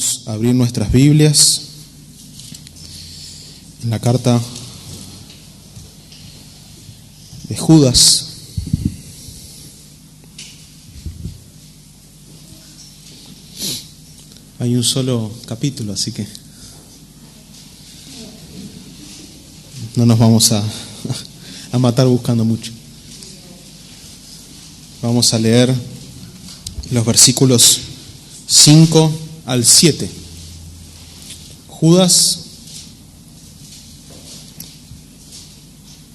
invitamos a abrir nuestras Biblias en la carta de Judas. Hay un solo capítulo, así que no nos vamos a matar buscando mucho. Vamos a leer los versículos 5 al 7. Judas,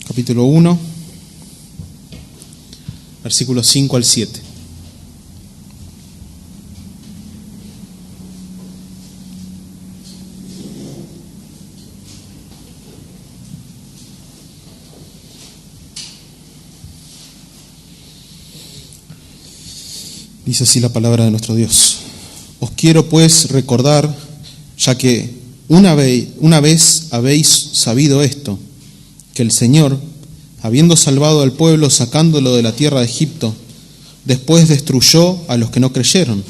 capítulo 1, versículos 5 al 7. Dice así la palabra de nuestro Dios. Os quiero pues recordar, ya que una vez habéis sabido esto, que el Señor, habiendo salvado al pueblo sacándolo de la tierra de Egipto, después destruyó a los que no creyeron,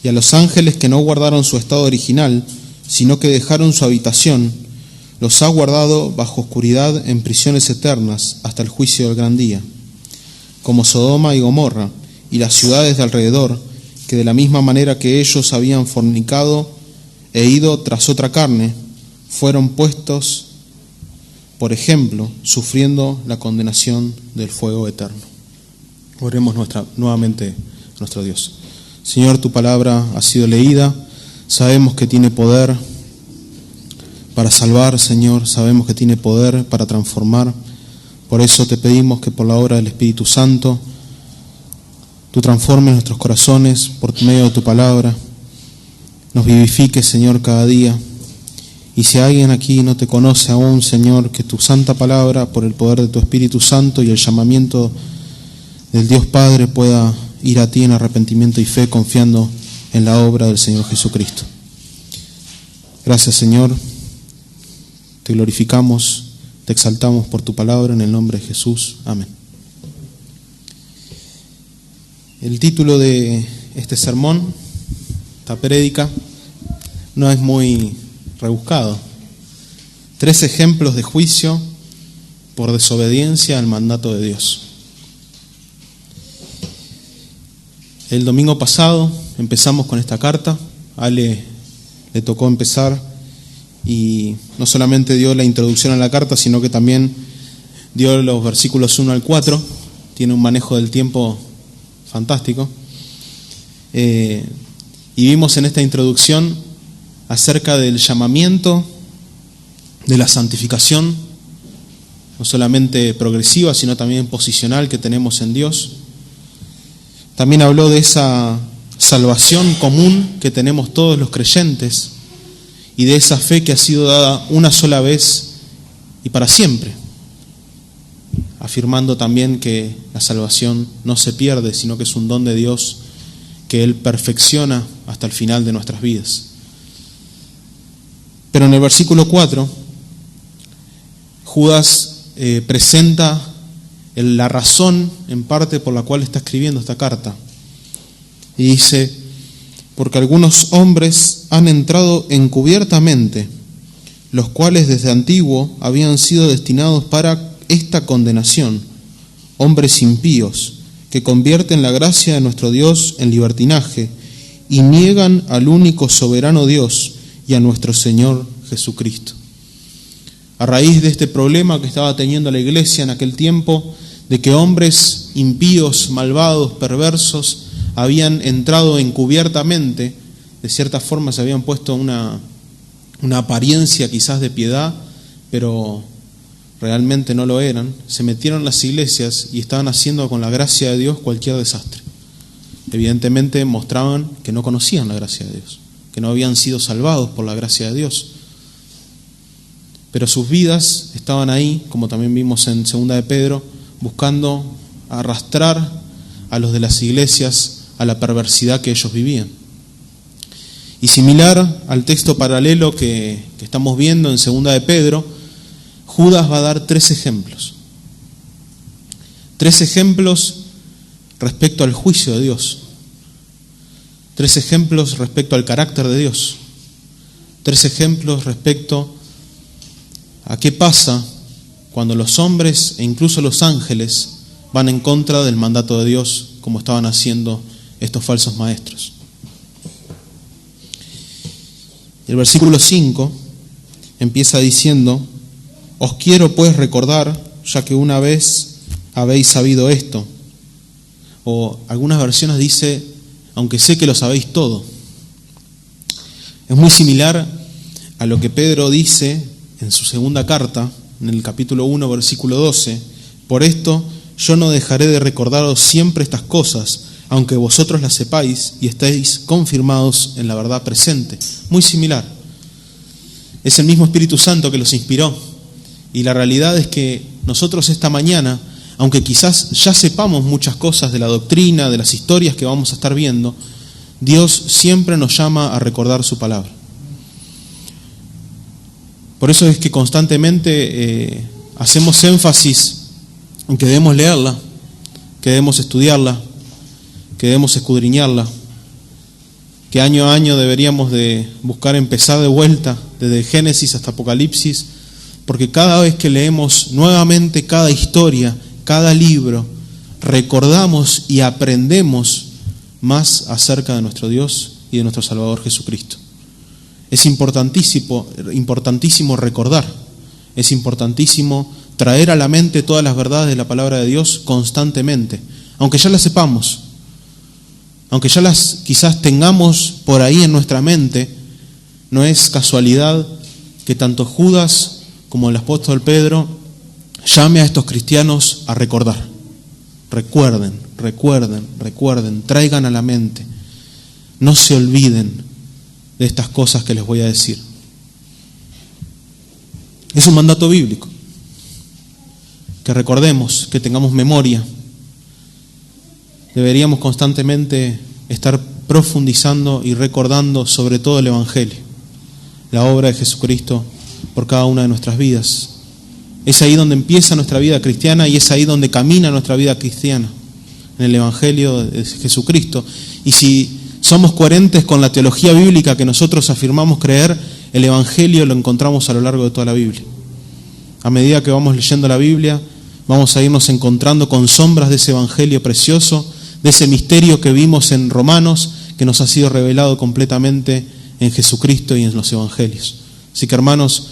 y a los ángeles que no guardaron su estado original, sino que dejaron su habitación, los ha guardado bajo oscuridad en prisiones eternas hasta el juicio del gran día, como Sodoma y Gomorra, y las ciudades de alrededor, que de la misma manera que ellos habían fornicado e ido tras otra carne, fueron puestos, por ejemplo, sufriendo la condenación del fuego eterno. Oremos nuevamente a nuestro Dios. Señor, tu palabra ha sido leída, sabemos que tiene poder para salvar, Señor, sabemos que tiene poder para transformar, por eso te pedimos que por la obra del Espíritu Santo Tú transformes nuestros corazones por medio de tu palabra, nos vivifiques, Señor, cada día. Y si alguien aquí no te conoce aún, Señor, que tu santa palabra, por el poder de tu Espíritu Santo y el llamamiento del Dios Padre, pueda ir a ti en arrepentimiento y fe, confiando en la obra del Señor Jesucristo. Gracias, Señor. Te glorificamos, te exaltamos por tu palabra, en el nombre de Jesús. Amén. El título de este sermón, esta prédica, no es muy rebuscado. 3 ejemplos de juicio por desobediencia al mandato de Dios. El domingo pasado empezamos con esta carta. A Ale le tocó empezar y no solamente dio la introducción a la carta, sino que también dio los versículos 1 al 4. Tiene un manejo del tiempo fantástico. Y vimos en esta introducción acerca del llamamiento, de la santificación, no solamente progresiva, sino también posicional que tenemos en Dios. También habló de esa salvación común que tenemos todos los creyentes y de esa fe que ha sido dada una sola vez y para siempre, afirmando también que la salvación no se pierde, sino que es un don de Dios que Él perfecciona hasta el final de nuestras vidas. Pero en el versículo 4, Judas presenta la razón en parte por la cual está escribiendo esta carta. Y dice: porque algunos hombres han entrado encubiertamente, los cuales desde antiguo habían sido destinados para esta condenación, hombres impíos, que convierten la gracia de nuestro Dios en libertinaje y niegan al único soberano Dios y a nuestro Señor Jesucristo. A raíz de este problema que estaba teniendo la iglesia en aquel tiempo, de que hombres impíos, malvados, perversos, habían entrado encubiertamente, de cierta forma se habían puesto una apariencia quizás de piedad, pero realmente no lo eran, se metieron en las iglesias y estaban haciendo con la gracia de Dios cualquier desastre. Evidentemente mostraban que no conocían la gracia de Dios, que no habían sido salvados por la gracia de Dios. Pero sus vidas estaban ahí, como también vimos en 2 de Pedro, buscando arrastrar a los de las iglesias a la perversidad que ellos vivían. Y similar al texto paralelo que estamos viendo en 2 de Pedro, Judas va a dar 3 ejemplos. 3 ejemplos respecto al juicio de Dios. 3 ejemplos respecto al carácter de Dios. 3 ejemplos respecto a qué pasa cuando los hombres e incluso los ángeles van en contra del mandato de Dios, como estaban haciendo estos falsos maestros. El versículo 5 empieza diciendo: os quiero pues recordar, ya que una vez habéis sabido esto. O algunas versiones dice: aunque sé que lo sabéis todo. Es muy similar a lo que Pedro dice en su segunda carta, en el capítulo 1, versículo 12: por esto yo no dejaré de recordaros siempre estas cosas, aunque vosotros las sepáis y estéis confirmados en la verdad presente. Muy similar. Es el mismo Espíritu Santo que los inspiró. Y la realidad es que nosotros esta mañana, aunque quizás ya sepamos muchas cosas de la doctrina, de las historias que vamos a estar viendo, Dios siempre nos llama a recordar su palabra. Por eso es que constantemente hacemos énfasis en que debemos leerla, que debemos estudiarla, que debemos escudriñarla, que año a año deberíamos de buscar empezar de vuelta, desde Génesis hasta Apocalipsis, porque cada vez que leemos nuevamente cada historia, cada libro, recordamos y aprendemos más acerca de nuestro Dios y de nuestro Salvador Jesucristo. Es importantísimo recordar, es importantísimo traer a la mente todas las verdades de la palabra de Dios constantemente, aunque ya las sepamos, aunque ya las quizás tengamos por ahí en nuestra mente. No es casualidad que tanto Judas como el apóstol Pedro llame a estos cristianos a recordar. Recuerden, traigan a la mente, no se olviden de estas cosas que les voy a decir. Es un mandato bíblico, que recordemos, que tengamos memoria. Deberíamos constantemente estar profundizando y recordando sobre todo el Evangelio, la obra de Jesucristo por cada una de nuestras vidas. Es ahí donde empieza nuestra vida cristiana y es ahí donde camina nuestra vida cristiana, en el Evangelio de Jesucristo. Y si somos coherentes con la teología bíblica que nosotros afirmamos creer, el Evangelio lo encontramos a lo largo de toda la Biblia. A medida que vamos leyendo la Biblia, vamos a irnos encontrando con sombras de ese Evangelio precioso, de ese misterio que vimos en Romanos, que nos ha sido revelado completamente en Jesucristo y en los Evangelios. Así que, hermanos,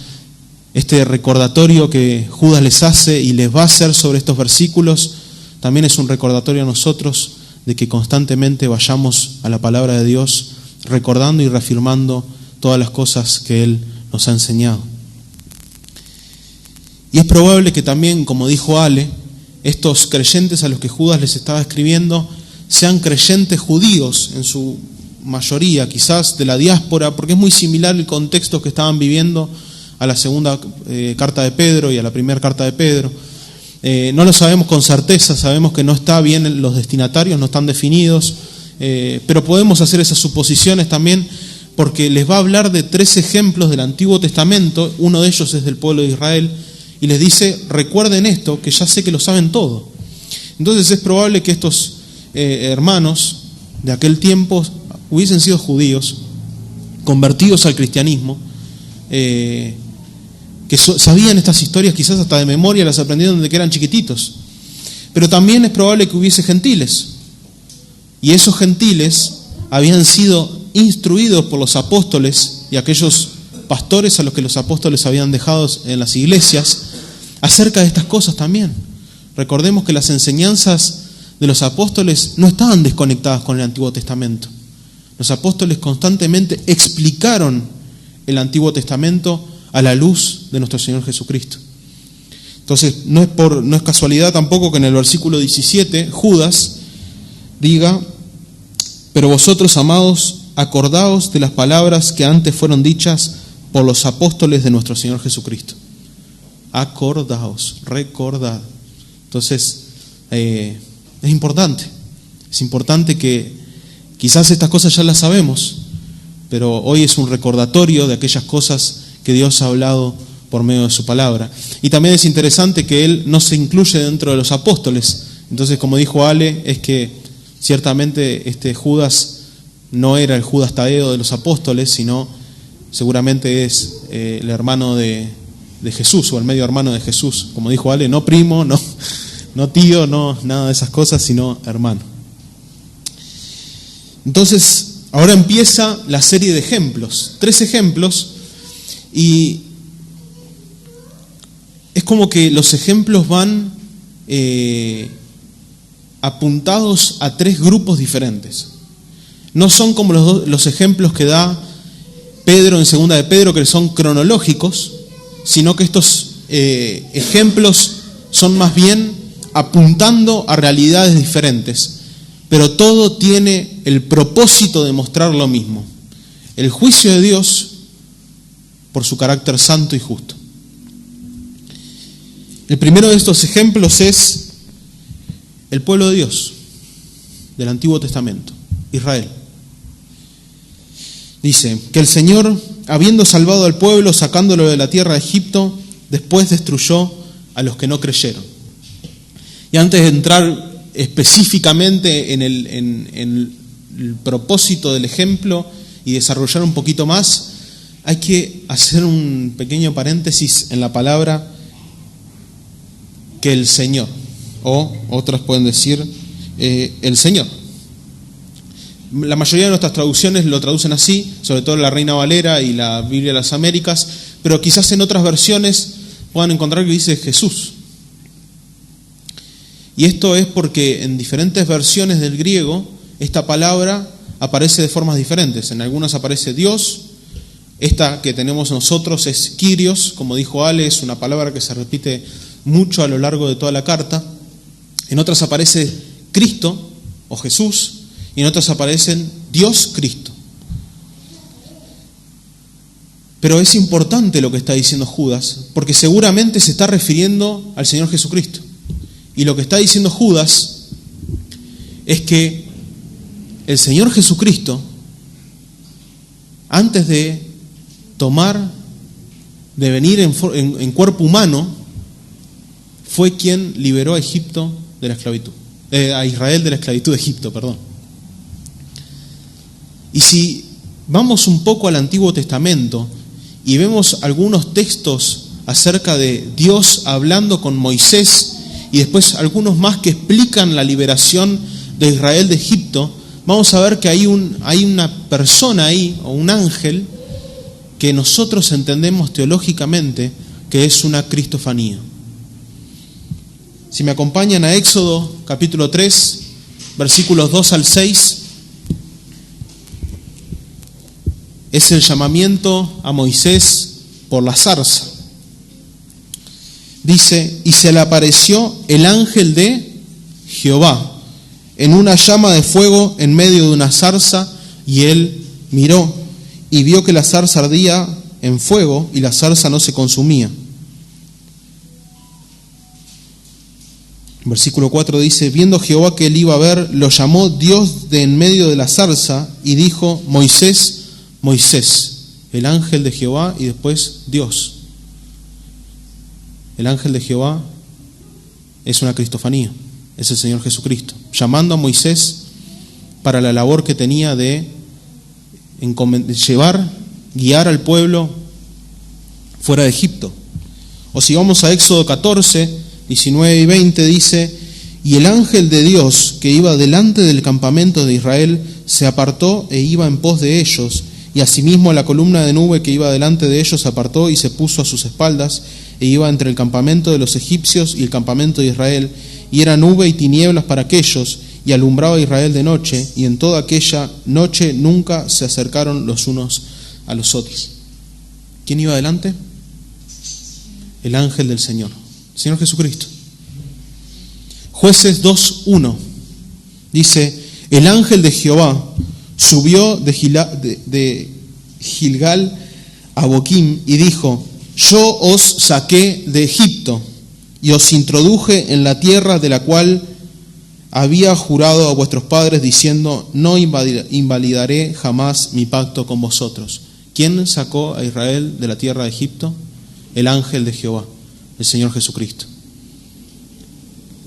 este recordatorio que Judas les hace y les va a hacer sobre estos versículos, también es un recordatorio a nosotros de que constantemente vayamos a la palabra de Dios, recordando y reafirmando todas las cosas que Él nos ha enseñado. Y es probable que también, como dijo Ale, estos creyentes a los que Judas les estaba escribiendo sean creyentes judíos en su mayoría, quizás de la diáspora, porque es muy similar el contexto que estaban viviendo a la segunda carta de Pedro y a la primera carta de Pedro. No lo sabemos con certeza, sabemos que no está bien, los destinatarios no están definidos, pero podemos hacer esas suposiciones también porque les va a hablar de 3 ejemplos del Antiguo Testamento, uno de ellos es del pueblo de Israel, y les dice: recuerden esto, que ya sé que lo saben todo. Entonces es probable que estos hermanos de aquel tiempo hubiesen sido judíos, convertidos al cristianismo, que sabían estas historias quizás hasta de memoria, las aprendieron desde que eran chiquititos. Pero también es probable que hubiese gentiles, y esos gentiles habían sido instruidos por los apóstoles y aquellos pastores a los que los apóstoles habían dejado en las iglesias acerca de estas cosas también. Recordemos que las enseñanzas de los apóstoles no estaban desconectadas con el Antiguo Testamento. Los apóstoles constantemente explicaron el Antiguo Testamento a la luz de nuestro Señor Jesucristo. Entonces, no es casualidad tampoco que en el versículo 17 Judas diga: pero vosotros, amados, acordaos de las palabras que antes fueron dichas por los apóstoles de nuestro Señor Jesucristo. Acordaos, recordad. Entonces, es importante que quizás estas cosas ya las sabemos, pero hoy es un recordatorio de aquellas cosas que Dios ha hablado por medio de su palabra. Y también es interesante que Él no se incluye dentro de los apóstoles. Entonces, como dijo Ale, es que ciertamente Judas no era el Judas Tadeo de los apóstoles, sino seguramente es el hermano de Jesús, o el medio hermano de Jesús. Como dijo Ale, no primo, no tío, no nada de esas cosas, sino hermano. Entonces, ahora empieza la serie de ejemplos, 3 ejemplos, y es como que los ejemplos van apuntados a 3 grupos diferentes. No son como los ejemplos que da Pedro en segunda de Pedro, que son cronológicos, sino que estos ejemplos son más bien apuntando a realidades diferentes. Pero todo tiene el propósito de mostrar lo mismo: el juicio de Dios por su carácter santo y justo. El primero de estos ejemplos es el pueblo de Dios del Antiguo Testamento, Israel. Dice que el Señor, habiendo salvado al pueblo, sacándolo de la tierra de Egipto, después destruyó a los que no creyeron. Y antes de entrar específicamente en el propósito del ejemplo y desarrollar un poquito más, hay que hacer un pequeño paréntesis en la palabra que el Señor, o otros pueden decir el Señor. La mayoría de nuestras traducciones lo traducen así, sobre todo la Reina Valera y la Biblia de las Américas, pero quizás en otras versiones puedan encontrar que dice Jesús. Y esto es porque en diferentes versiones del griego esta palabra aparece de formas diferentes. En algunas aparece Dios, esta que tenemos nosotros es Kyrios, como dijo Ale, es una palabra que se repite mucho a lo largo de toda la carta. En otras aparece Cristo o Jesús, y en otras aparecen Dios Cristo. Pero es importante lo que está diciendo Judas, porque seguramente se está refiriendo al Señor Jesucristo. Y lo que está diciendo Judas es que el Señor Jesucristo, antes de venir en cuerpo humano, fue quien liberó a Egipto de la esclavitud, a Israel de la esclavitud de Egipto, perdón. Y si vamos un poco al Antiguo Testamento y vemos algunos textos acerca de Dios hablando con Moisés, y después algunos más que explican la liberación de Israel de Egipto, vamos a ver que hay una persona ahí, o un ángel, que nosotros entendemos teológicamente que es una cristofanía. Si me acompañan a Éxodo capítulo 3, versículos 2 al 6, es el llamamiento a Moisés por la zarza. Dice, y se le apareció el ángel de Jehová en una llama de fuego en medio de una zarza, y él miró y vio que la zarza ardía en fuego y la zarza no se consumía. Versículo 4 dice, viendo Jehová que él iba a ver, lo llamó Dios de en medio de la zarza y dijo, Moisés, Moisés. El ángel de Jehová y después Dios. El ángel de Jehová es una cristofanía, es el Señor Jesucristo, llamando a Moisés para la labor que tenía de guiar al pueblo fuera de Egipto. O si vamos a Éxodo 14, 19 y 20, dice, y el ángel de Dios que iba delante del campamento de Israel se apartó e iba en pos de ellos, y asimismo la columna de nube que iba delante de ellos se apartó y se puso a sus espaldas, e iba entre el campamento de los egipcios y el campamento de Israel, y era nube y tinieblas para aquellos, y alumbraba a Israel de noche, y en toda aquella noche nunca se acercaron los unos a los otros. ¿Quién iba adelante? El ángel del Señor, el Señor Jesucristo. Jueces 2:1 dice, el ángel de Jehová subió de Gilgal a Boquim y dijo, yo os saqué de Egipto y os introduje en la tierra de la cual había jurado a vuestros padres diciendo, no invalidaré jamás mi pacto con vosotros. ¿Quién sacó a Israel de la tierra de Egipto? El ángel de Jehová, el Señor Jesucristo.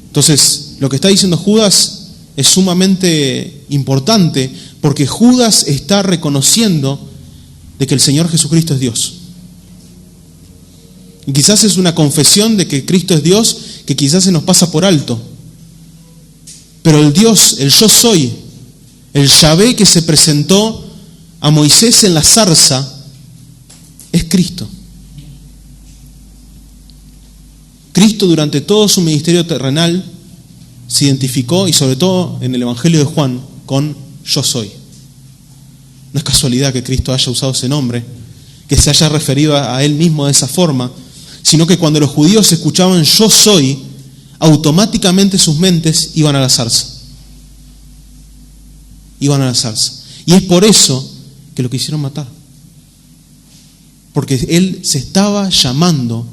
Entonces, lo que está diciendo Judas es sumamente importante, porque Judas está reconociendo de que el Señor Jesucristo es Dios. Y quizás es una confesión de que Cristo es Dios que quizás se nos pasa por alto. Pero el Dios, el yo soy, el Yahvé que se presentó a Moisés en la zarza, es Cristo. Cristo durante todo su ministerio terrenal se identificó, y sobre todo en el Evangelio de Juan, con yo soy. No es casualidad que Cristo haya usado ese nombre, que se haya referido a Él mismo de esa forma, sino que cuando los judíos escuchaban yo soy, automáticamente sus mentes iban a la zarza. Iban a la zarza. Y es por eso que lo quisieron matar. Porque Él se estaba llamando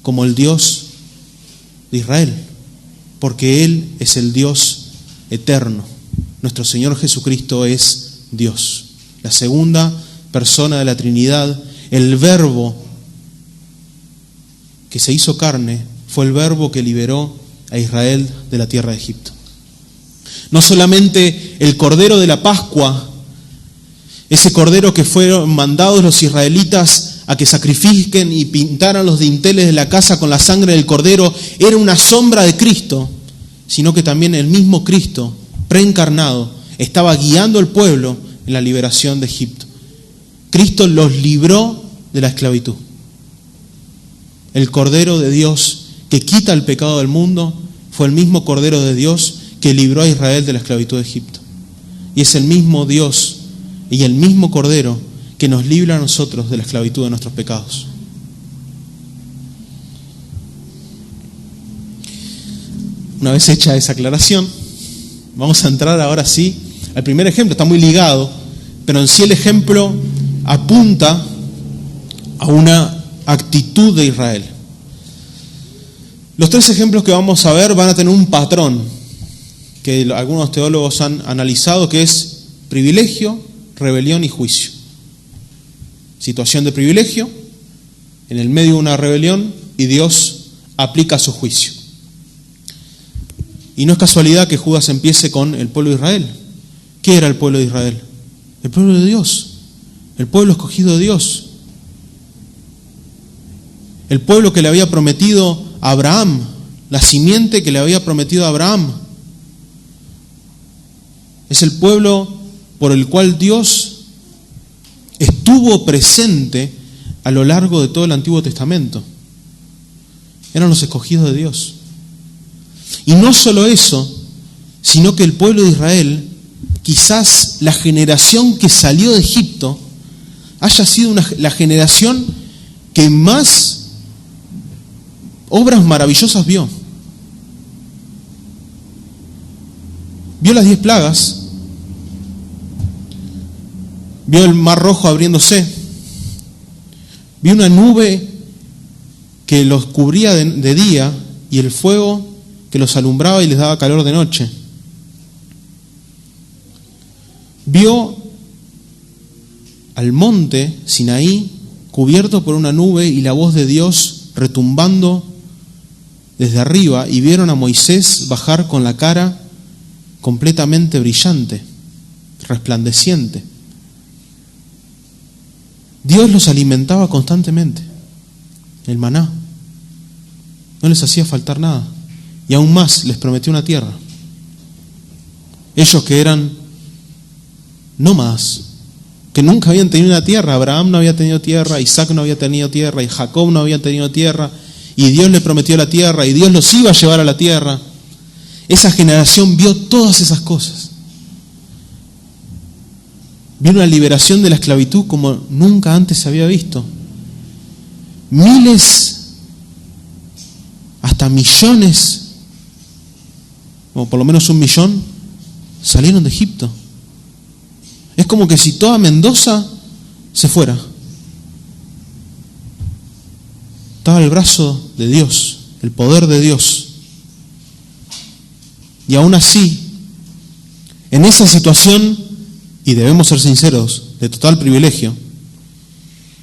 como el Dios de Israel. Porque Él es el Dios eterno. Nuestro Señor Jesucristo es Dios. La segunda persona de la Trinidad, el Verbo que se hizo carne, fue el Verbo que liberó a Israel de la tierra de Egipto. No solamente el Cordero de la Pascua, ese Cordero que fueron mandados los israelitas a que sacrifiquen y pintaran los dinteles de la casa con la sangre del Cordero, era una sombra de Cristo, sino que también el mismo Cristo, preencarnado, estaba guiando al pueblo en la liberación de Egipto. Cristo los libró de la esclavitud. El Cordero de Dios que quita el pecado del mundo fue el mismo Cordero de Dios que libró a Israel de la esclavitud de Egipto. Y es el mismo Dios y el mismo Cordero que nos libra a nosotros de la esclavitud de nuestros pecados. Una vez hecha esa aclaración, vamos a entrar ahora sí al primer ejemplo. Está muy ligado, pero en sí el ejemplo apunta a una actitud de Israel. Los tres ejemplos que vamos a ver van a tener un patrón que algunos teólogos han analizado, que es privilegio, rebelión y juicio. Situación de privilegio, en el medio de una rebelión, y Dios aplica su juicio. Y no es casualidad que Judas empiece con el pueblo de Israel. ¿Qué era el pueblo de Israel? El pueblo de Dios, el pueblo escogido de Dios. El pueblo que le había prometido a Abraham, la simiente que le había prometido a Abraham. Es el pueblo por el cual Dios estuvo presente a lo largo de todo el Antiguo Testamento. Eran los escogidos de Dios. Y no solo eso, sino que el pueblo de Israel, quizás la generación que salió de Egipto, haya sido la generación que más obras maravillosas vio. Vio las 10 plagas, vio el mar rojo abriéndose, vio una nube que los cubría de día y el fuego que los alumbraba y les daba calor de noche. Vio al monte Sinaí cubierto por una nube y la voz de Dios retumbando desde arriba, y vieron a Moisés bajar con la cara completamente brillante, resplandeciente. Dios los alimentaba constantemente, el maná. No les hacía faltar nada. Y aún más, les prometió una tierra. Ellos que eran nómadas, que nunca habían tenido una tierra. Abraham no había tenido tierra, Isaac no había tenido tierra, y Jacob no había tenido tierra, y Dios le prometió la tierra, y Dios los iba a llevar a la tierra. Esa generación vio todas esas cosas. Vio una liberación de la esclavitud como nunca antes se había visto. Miles, hasta millones, o por lo menos 1 millón, salieron de Egipto. Es como que si toda Mendoza se fuera. Estaba el brazo de Dios, el poder de Dios. Y aún así, en esa situación, y debemos ser sinceros, de total privilegio,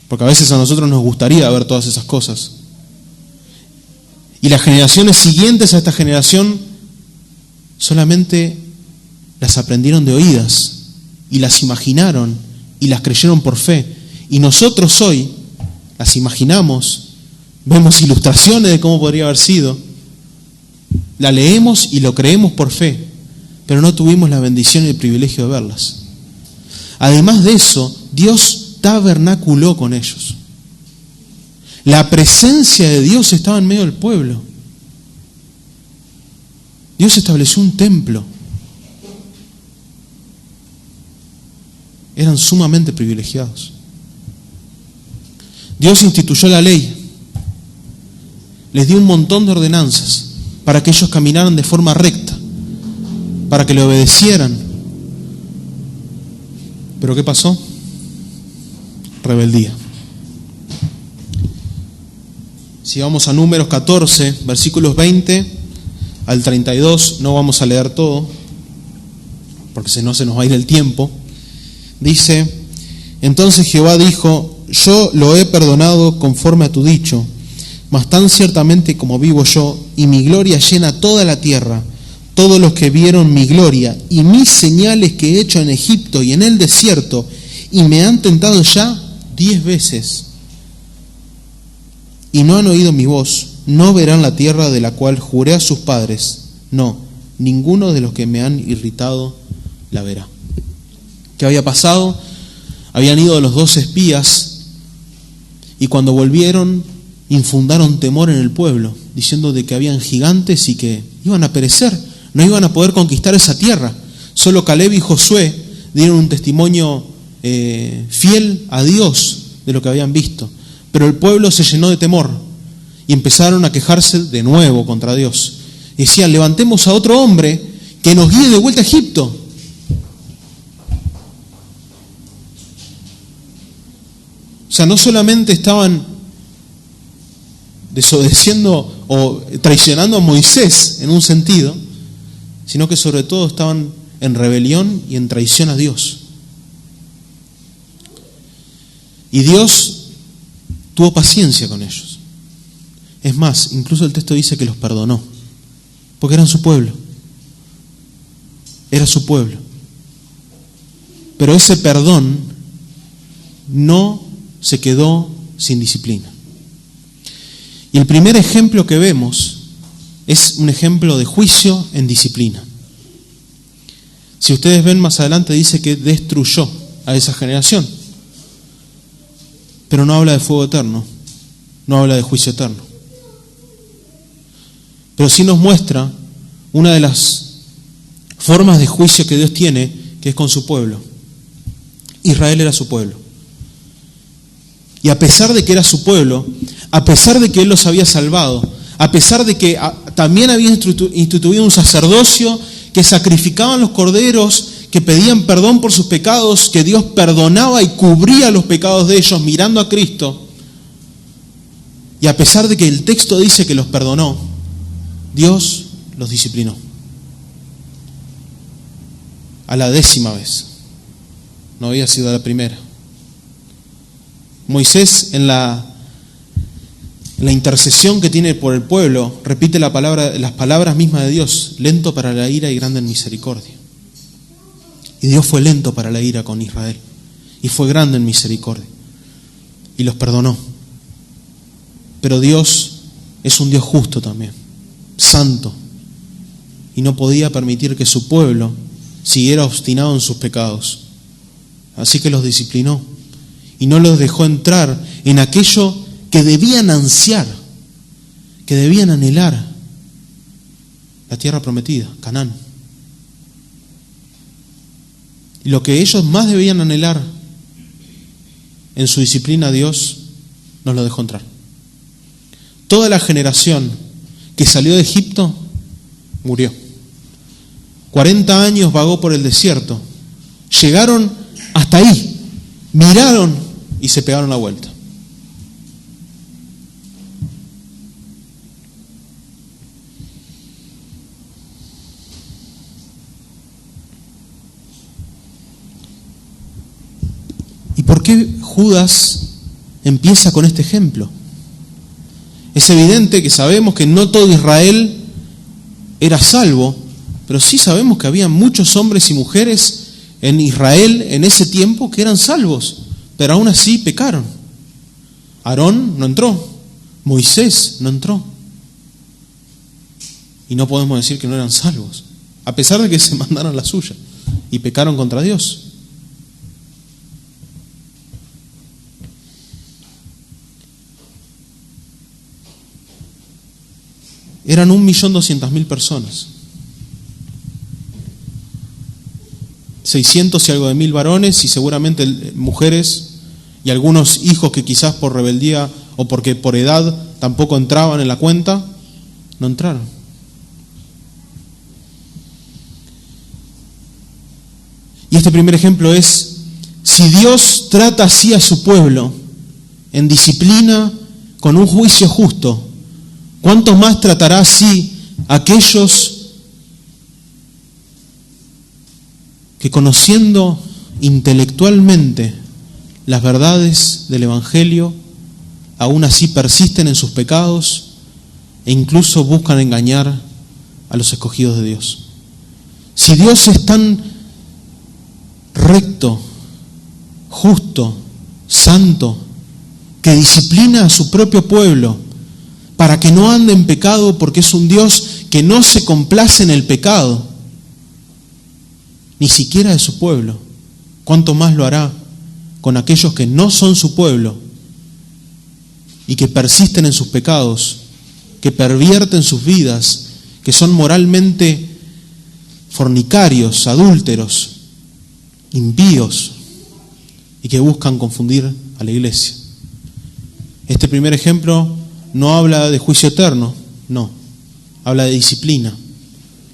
porque a veces a nosotros nos gustaría ver todas esas cosas, y las generaciones siguientes a esta generación solamente las aprendieron de oídas, y las imaginaron y las creyeron por fe. Y nosotros hoy las imaginamos, vemos ilustraciones de cómo podría haber sido, la leemos y lo creemos por fe, pero no tuvimos la bendición y el privilegio de verlas. Además de eso, Dios tabernaculó con ellos. La presencia de Dios estaba en medio del pueblo. Dios estableció un templo. Eran sumamente privilegiados. Dios instituyó la ley. Les dio un montón de ordenanzas para que ellos caminaran de forma recta, para que le obedecieran. ¿Pero qué pasó? Rebeldía. Si vamos a Números 14, versículos 20 al 32, no vamos a leer todo, porque si no se nos va a ir el tiempo. Dice: entonces Jehová dijo: yo lo he perdonado conforme a tu dicho, mas tan ciertamente como vivo yo, y mi gloria llena toda la tierra, todos los que vieron mi gloria y mis señales que he hecho en Egipto y en el desierto, y me han tentado ya 10 veces, y no han oído mi voz, no verán la tierra de la cual juré a sus padres, no, ninguno de los que me han irritado la verá. ¿Qué había pasado? Habían ido los 2 espías, y cuando volvieron infundaron temor en el pueblo, diciendo de que habían gigantes y que iban a perecer, no iban a poder conquistar esa tierra. Solo Caleb y Josué dieron un testimonio fiel a Dios de lo que habían visto, pero el pueblo se llenó de temor y empezaron a quejarse de nuevo contra Dios. Y decían: levantemos a otro hombre que nos guíe de vuelta a Egipto. O sea, no solamente estaban desobedeciendo o traicionando a Moisés en un sentido, sino que sobre todo estaban en rebelión y en traición a Dios. Y Dios tuvo paciencia con ellos. Es más, incluso el texto dice que los perdonó, porque eran su pueblo. Era su pueblo. Pero ese perdón no se quedó sin disciplina. Y el primer ejemplo que vemos es un ejemplo de juicio en disciplina. Si ustedes ven más adelante, dice que destruyó a esa generación. Pero no habla de fuego eterno, no habla de juicio eterno. Pero sí nos muestra una de las formas de juicio que Dios tiene, que es con su pueblo. Israel era su pueblo. Y a pesar de que era su pueblo, a pesar de que Él los había salvado, a pesar de que también había instituido un sacerdocio, que sacrificaban los corderos, que pedían perdón por sus pecados, que Dios perdonaba y cubría los pecados de ellos mirando a Cristo, y a pesar de que el texto dice que los perdonó, Dios los disciplinó. A la 10ª vez. No había sido la primera. Moisés, en la intercesión que tiene por el pueblo, repite las palabras mismas de Dios: lento para la ira y grande en misericordia. Y Dios fue lento para la ira con Israel y fue grande en misericordia y los perdonó. Pero Dios es un Dios justo también, santo, y no podía permitir que su pueblo siguiera obstinado en sus pecados. Así que los disciplinó y no los dejó entrar en aquello que debían ansiar, que debían anhelar: la tierra prometida, Canaán. Y lo que ellos más debían anhelar, en su disciplina a Dios nos lo dejó entrar. Toda la generación que salió de Egipto murió. 40 años vagó por el desierto. Llegaron hasta ahí, miraron y se pegaron la vuelta. ¿Y por qué Judas empieza con este ejemplo? Es evidente que sabemos que no todo Israel era salvo, pero sí sabemos que había muchos hombres y mujeres en Israel en ese tiempo que eran salvos, pero aún así pecaron. Aarón no entró, Moisés no entró. Y no podemos decir que no eran salvos, a pesar de que se mandaron la suya y pecaron contra Dios. Eran 1.200.000 personas. 600 y algo de 1.000 varones y seguramente mujeres y algunos hijos que quizás por rebeldía o porque por edad tampoco entraban en la cuenta, no entraron. Y este primer ejemplo es, si Dios trata así a su pueblo, en disciplina, con un juicio justo, ¿cuánto más tratará así a aquellos que conociendo intelectualmente las verdades del Evangelio, aún así persisten en sus pecados e incluso buscan engañar a los escogidos de Dios? Si Dios es tan recto, justo, santo, que disciplina a su propio pueblo para que no ande en pecado, porque es un Dios que no se complace en el pecado, ni siquiera de su pueblo, ¿cuánto más lo hará con aquellos que no son su pueblo y que persisten en sus pecados, que pervierten sus vidas, que son moralmente fornicarios, adúlteros, impíos y que buscan confundir a la iglesia? Este primer ejemplo no habla de juicio eterno, no, habla de disciplina,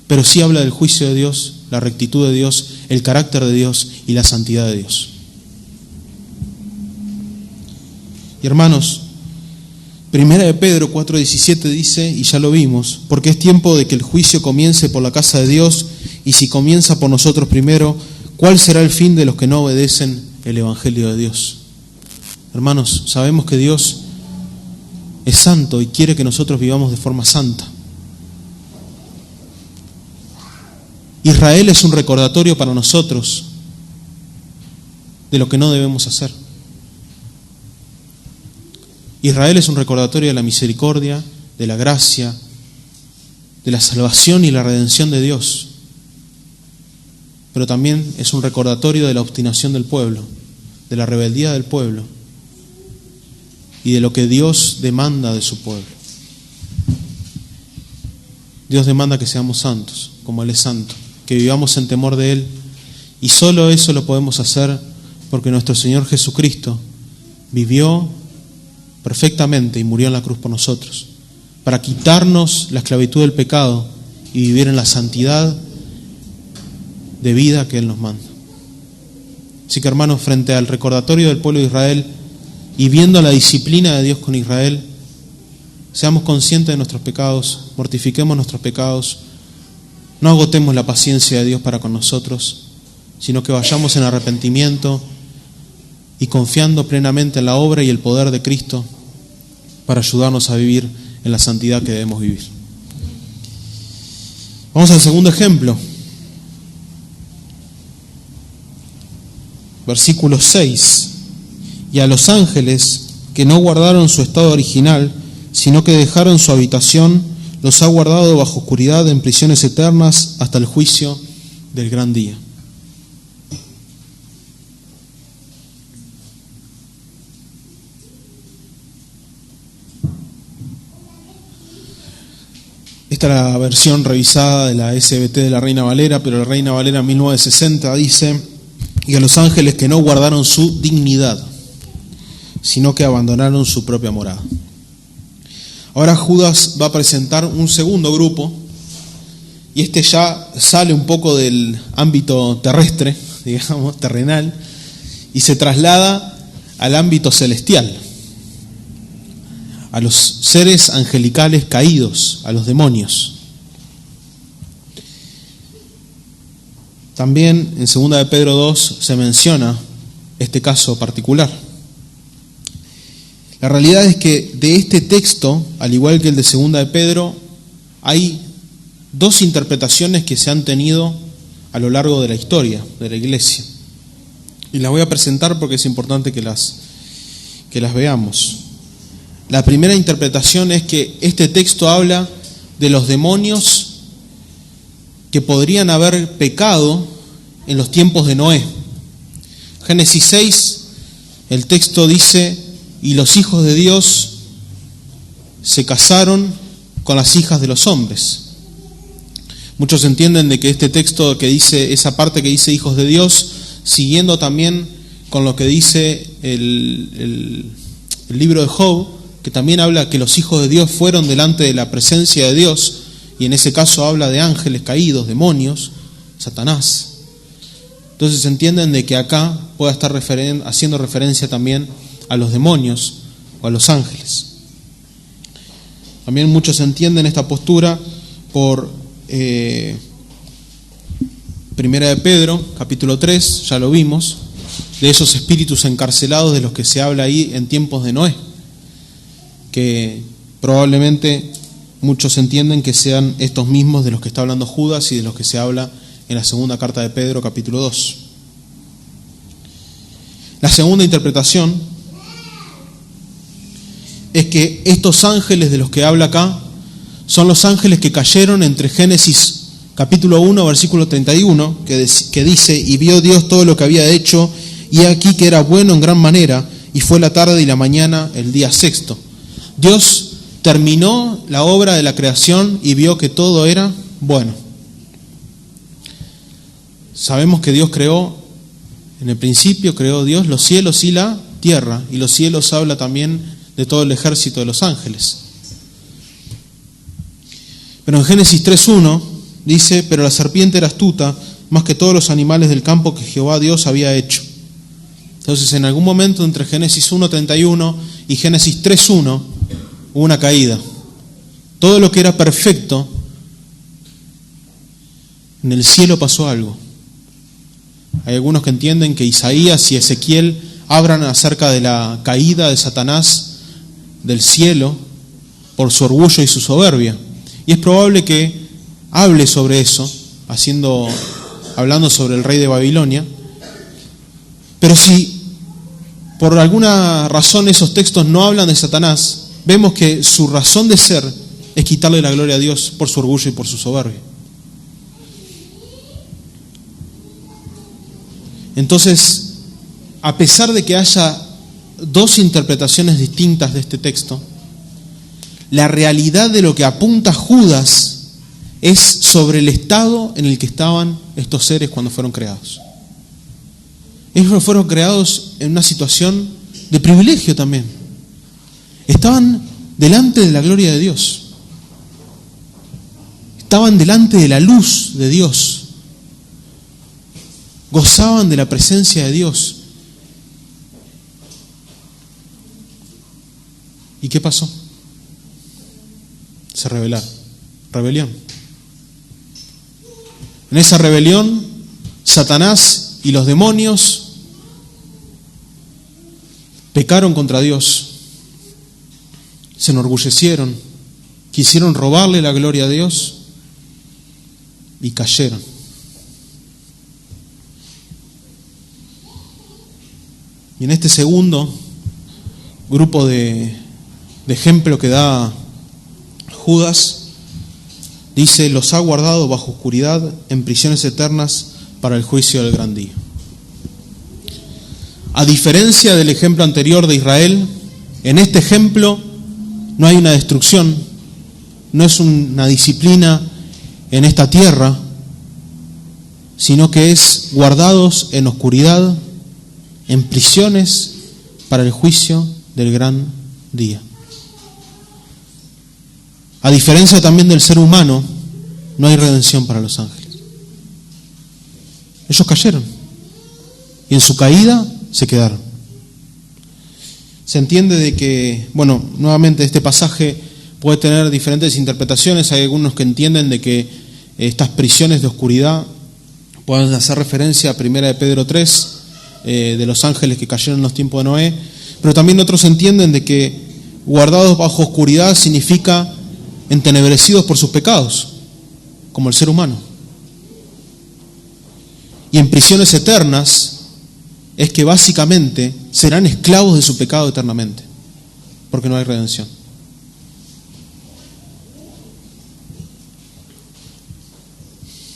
pero sí habla del juicio de Dios, la rectitud de Dios, el carácter de Dios y la santidad de Dios. Y hermanos, 1 de Pedro 4:17 dice, y ya lo vimos, porque es tiempo de que el juicio comience por la casa de Dios, y si comienza por nosotros primero, ¿cuál será el fin de los que no obedecen el Evangelio de Dios? Hermanos, sabemos que Dios es santo y quiere que nosotros vivamos de forma santa. Israel es un recordatorio para nosotros de lo que no debemos hacer. Israel es un recordatorio de la misericordia, de la gracia, de la salvación y la redención de Dios. Pero también es un recordatorio de la obstinación del pueblo, de la rebeldía del pueblo y de lo que Dios demanda de su pueblo. Dios demanda que seamos santos, como Él es santo, que vivamos en temor de Él, y solo eso lo podemos hacer porque nuestro Señor Jesucristo vivió perfectamente y murió en la cruz por nosotros, para quitarnos la esclavitud del pecado y vivir en la santidad de vida que Él nos manda. Así que, hermanos, frente al recordatorio del pueblo de Israel y viendo la disciplina de Dios con Israel, seamos conscientes de nuestros pecados, mortifiquemos nuestros pecados, no agotemos la paciencia de Dios para con nosotros, sino que vayamos en arrepentimiento y confiando plenamente en la obra y el poder de Cristo para ayudarnos a vivir en la santidad que debemos vivir. Vamos al segundo ejemplo. Versículo 6. Y a los ángeles que no guardaron su estado original, sino que dejaron su habitación, los ha guardado bajo oscuridad en prisiones eternas hasta el juicio del gran día. Esta es la versión revisada de la SBT de la Reina Valera, pero la Reina Valera 1960 dice: y a los ángeles que no guardaron su dignidad, sino que abandonaron su propia morada. Ahora Judas va a presentar un segundo grupo, y este ya sale un poco del ámbito terrestre, digamos, terrenal, y se traslada al ámbito celestial, a los seres angelicales caídos, a los demonios. También en 2 de Pedro 2 se menciona este caso particular. La realidad es que de este texto, al igual que el de 2 de Pedro, hay dos interpretaciones que se han tenido a lo largo de la historia de la iglesia. Y las voy a presentar porque es importante que las veamos. La primera interpretación es que este texto habla de los demonios que podrían haber pecado en los tiempos de Noé. Génesis 6, el texto dice: y los hijos de Dios se casaron con las hijas de los hombres. Muchos entienden de que este texto que dice, esa parte que dice hijos de Dios, siguiendo también con lo que dice el libro de Job, que también habla que los hijos de Dios fueron delante de la presencia de Dios, y en ese caso habla de ángeles caídos, demonios, Satanás. Entonces entienden de que acá pueda estar haciendo referencia también a los demonios o a los ángeles. También muchos entienden esta postura por Primera de Pedro, capítulo 3, ya lo vimos, de esos espíritus encarcelados de los que se habla ahí en tiempos de Noé, que probablemente muchos entienden que sean estos mismos de los que está hablando Judas y de los que se habla en la segunda carta de Pedro, capítulo 2. La segunda interpretación es que estos ángeles de los que habla acá son los ángeles que cayeron entre Génesis capítulo 1, versículo 31, que dice: y vio Dios todo lo que había hecho, y he aquí que era bueno en gran manera, y fue la tarde y la mañana el día sexto. Dios terminó la obra de la creación y vio que todo era bueno. Sabemos que Dios creó, en el principio creó Dios los cielos y la tierra, y los cielos habla también de todo el ejército de los ángeles. Pero en Génesis 3.1 dice: pero la serpiente era astuta más que todos los animales del campo que Jehová Dios había hecho. Entonces, en algún momento entre Génesis 1.31 y Génesis 3.1 hubo una caída. Todo lo que era perfecto, en el cielo pasó algo. Hay algunos que entienden que Isaías y Ezequiel hablan acerca de la caída de Satanás del cielo por su orgullo y su soberbia. Y es probable que hable sobre eso, hablando sobre el rey de Babilonia. Pero si por alguna razón esos textos no hablan de Satanás, vemos que su razón de ser es quitarle la gloria a Dios por su orgullo y por su soberbia. Entonces, a pesar de que haya dos interpretaciones distintas de este texto, la realidad de lo que apunta Judas es sobre el estado en el que estaban estos seres cuando fueron creados. Ellos fueron creados en una situación de privilegio también. Estaban delante de la gloria de Dios. Estaban delante de la luz de Dios. Gozaban de la presencia de Dios. ¿Y qué pasó? Se rebelaron. Rebelión. En esa rebelión, Satanás y los demonios pecaron contra Dios, se enorgullecieron, quisieron robarle la gloria a Dios y cayeron. Y en este segundo grupo de ejemplo que da Judas, dice: los ha guardado bajo oscuridad en prisiones eternas para el juicio del gran día. A diferencia del ejemplo anterior de Israel, en este ejemplo no hay una destrucción, no es una disciplina en esta tierra, sino que es guardados en oscuridad, en prisiones para el juicio del gran día. A diferencia también del ser humano, no hay redención para los ángeles. Ellos cayeron y en su caída se quedaron. Se entiende de que, nuevamente este pasaje puede tener diferentes interpretaciones. Hay algunos que entienden de que estas prisiones de oscuridad pueden hacer referencia a 1 de Pedro 3, de los ángeles que cayeron en los tiempos de Noé, pero también otros entienden de que guardados bajo oscuridad significa entenebrecidos por sus pecados, como el ser humano. y en prisiones eternas, es que básicamente serán esclavos de su pecado eternamente, porque no hay redención.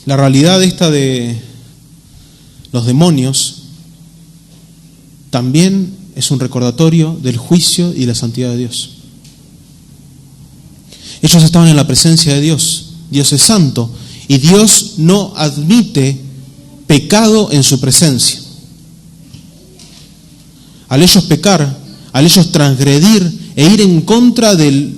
La realidad esta de los demonios también es un recordatorio del juicio y la santidad de Dios. Ellos estaban en la presencia de Dios. Dios es santo y Dios no admite pecado en su presencia. Al ellos pecar, al ellos transgredir e ir en contra del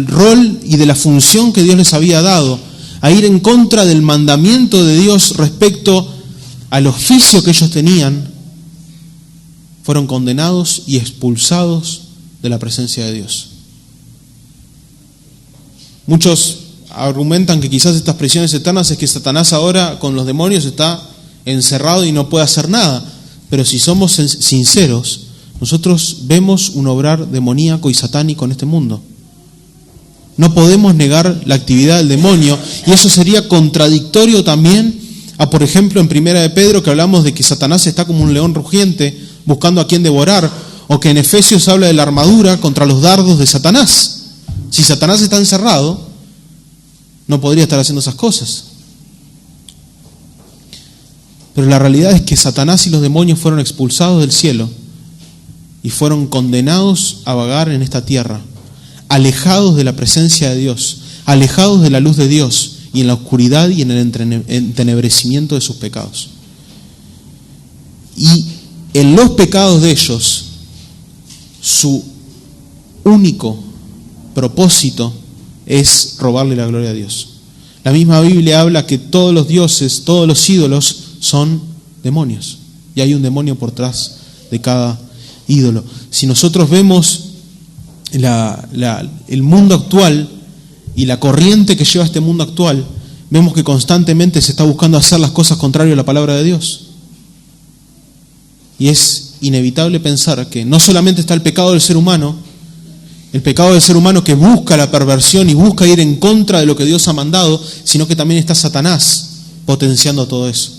rol y de la función que Dios les había dado, a ir en contra del mandamiento de Dios respecto al oficio que ellos tenían, fueron condenados y expulsados de la presencia de Dios. Muchos argumentan que quizás estas prisiones eternas es que Satanás ahora con los demonios está encerrado y no puede hacer nada. Pero si somos sinceros, nosotros vemos un obrar demoníaco y satánico en este mundo. No podemos negar la actividad del demonio, y eso sería contradictorio también a, por ejemplo, en Primera de Pedro, que hablamos de que Satanás está como un león rugiente buscando a quien devorar, o que en Efesios habla de la armadura contra los dardos de Satanás. Si Satanás está encerrado, no podría estar haciendo esas cosas. Pero la realidad es que Satanás y los demonios fueron expulsados del cielo y fueron condenados a vagar en esta tierra, alejados de la presencia de Dios, alejados de la luz de Dios y en la oscuridad y en el entenebrecimiento de sus pecados. Y en los pecados de ellos, su único propósito es robarle la gloria a Dios. La misma Biblia habla que todos los dioses, todos los ídolos son demonios, y hay un demonio por detrás de cada ídolo. Si nosotros vemos el mundo actual y la corriente que lleva este mundo actual, vemos que constantemente se está buscando hacer las cosas contrarias a la palabra de Dios. Y es inevitable pensar que no solamente está el pecado del ser humano, el pecado del ser humano que busca la perversión y busca ir en contra de lo que Dios ha mandado, sino que también está Satanás potenciando todo eso.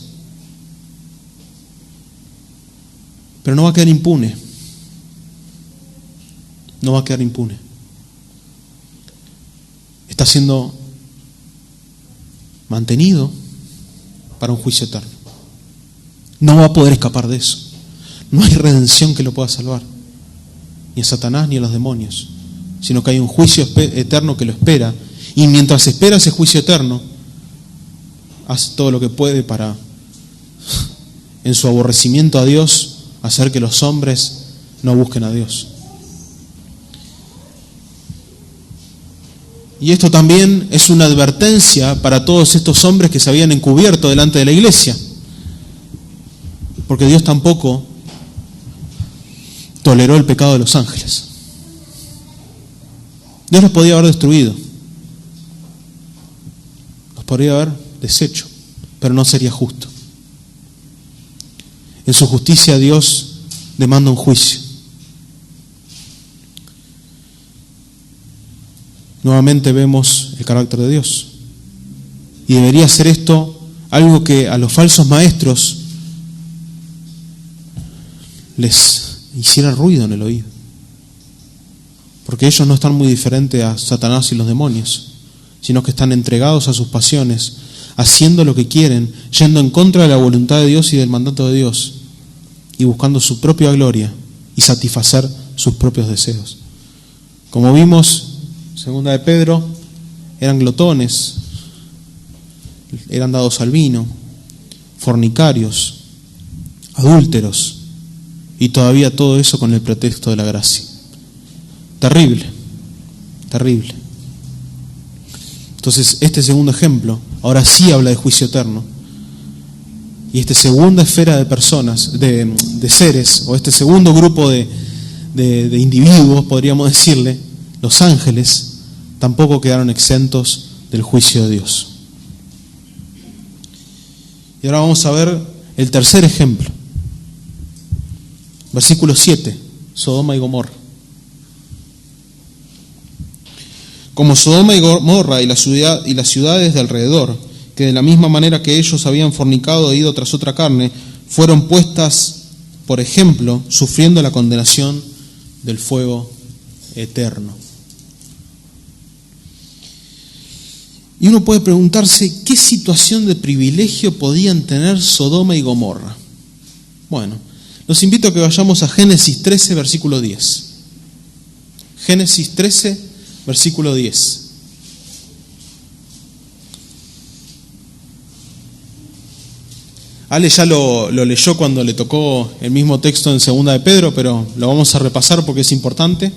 Pero no va a quedar impune. No va a quedar impune. Está siendo mantenido para un juicio eterno. No va a poder escapar de eso. No hay redención que lo pueda salvar. Ni a Satanás ni a los demonios. Sino que hay un juicio eterno que lo espera. Y mientras espera ese juicio eterno, hace todo lo que puede para, en su aborrecimiento a Dios, hacer que los hombres no busquen a Dios. Y esto también es una advertencia para todos estos hombres que se habían encubierto delante de la iglesia. Porque Dios tampoco toleró el pecado de los ángeles. Dios los podía haber destruido. Los podría haber deshecho, pero no sería justo. En su justicia Dios demanda un juicio. Nuevamente vemos el carácter de Dios. Y debería ser esto algo que a los falsos maestros les hiciera ruido en el oído. Porque ellos no están muy diferentes a Satanás y los demonios, sino que están entregados a sus pasiones, haciendo lo que quieren, yendo en contra de la voluntad de Dios y del mandato de Dios, y buscando su propia gloria y satisfacer sus propios deseos. Como vimos, segunda de Pedro, eran glotones, eran dados al vino, fornicarios, adúlteros, y todavía todo eso con el pretexto de la gracia. Terrible, terrible. Entonces, este segundo ejemplo, ahora sí habla de juicio eterno. Y esta segunda esfera de personas, de seres, o este segundo grupo de individuos, podríamos decirle, los ángeles, tampoco quedaron exentos del juicio de Dios. Y ahora vamos a ver el tercer ejemplo. Versículo 7, Sodoma y Gomorra. Como Sodoma y Gomorra y las ciudades de alrededor, que de la misma manera que ellos habían fornicado e ido tras otra carne, fueron puestas por ejemplo, sufriendo la condenación del fuego eterno. Y uno puede preguntarse, ¿qué situación de privilegio podían tener Sodoma y Gomorra? Bueno, los invito a que vayamos a Génesis 13, versículo 10. Génesis 13, versículo 10. Ale ya lo leyó cuando le tocó el mismo texto en 2 de Pedro, pero lo vamos a repasar porque es importante.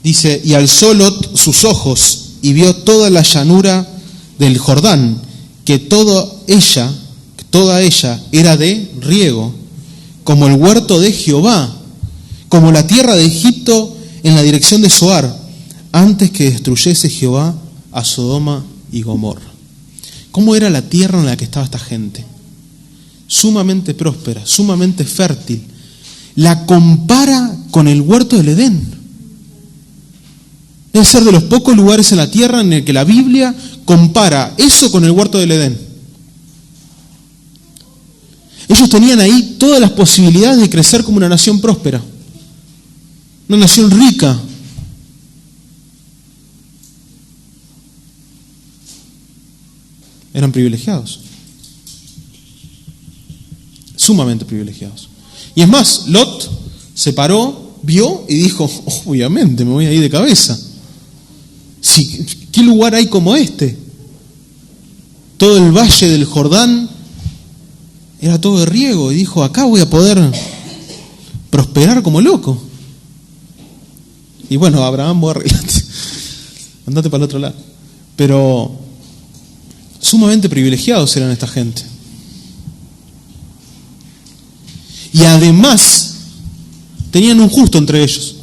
Dice, y alzó Lot sus ojos y vio toda la llanura del Jordán, que toda ella era de riego, como el huerto de Jehová, como la tierra de Egipto en la dirección de Zoar, antes que destruyese Jehová a Sodoma y Gomorra. ¿Cómo era la tierra en la que estaba esta gente? Sumamente próspera, sumamente fértil. La compara con el huerto del Edén. Debe ser de los pocos lugares en la tierra en el que la Biblia compara eso con el huerto del Edén. Ellos tenían ahí todas las posibilidades de crecer como una nación próspera, una nación rica. Eran privilegiados, sumamente privilegiados. Y es más, Lot se paró, vio y dijo, obviamente me voy a ir de cabeza. Sí, ¿qué lugar hay como este? Todo el valle del Jordán era todo de riego, y dijo, acá voy a poder prosperar como loco. Y bueno, Abraham, vos arreglate, andate para el otro lado. Pero sumamente privilegiados eran esta gente. Y además tenían un justo entre ellos.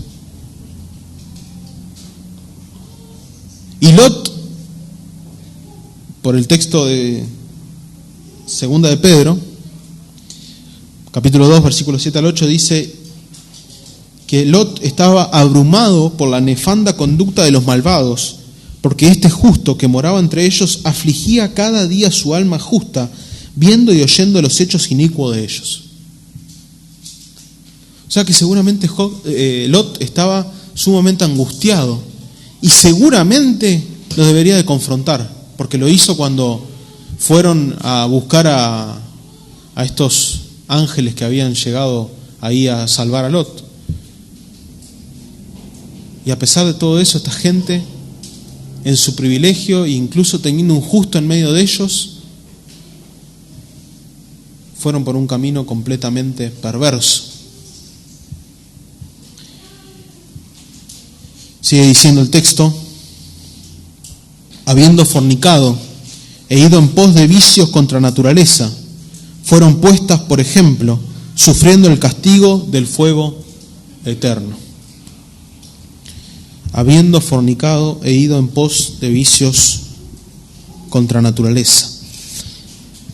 Y Lot, por el texto de 2 de Pedro, capítulo 2, versículos 7 al 8, dice que Lot estaba abrumado por la nefanda conducta de los malvados, porque este justo que moraba entre ellos afligía cada día su alma justa, viendo y oyendo los hechos inicuos de ellos. O sea que seguramente Lot estaba sumamente angustiado y seguramente lo debería de confrontar, porque lo hizo cuando fueron a buscar a estos ángeles que habían llegado ahí a salvar a Lot. Y a pesar de todo eso, esta gente, en su privilegio e incluso teniendo un justo en medio de ellos, fueron por un camino completamente perverso. Sigue diciendo el texto, habiendo fornicado e ido en pos de vicios contra naturaleza, fueron puestas por ejemplo, sufriendo el castigo del fuego eterno. Habiendo fornicado e ido en pos de vicios contra naturaleza.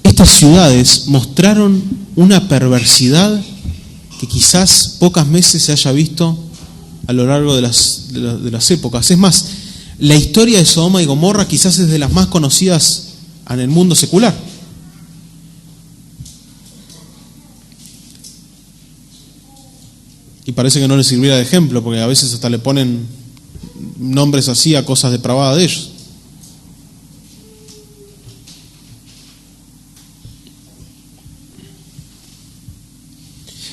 Estas ciudades mostraron una perversidad que quizás pocas veces se haya visto a lo largo de las épocas. Es más, la historia de Sodoma y Gomorra quizás es de las más conocidas en el mundo secular. Y parece que no les sirviera de ejemplo, porque a veces hasta le ponen nombres así a cosas depravadas de ellos.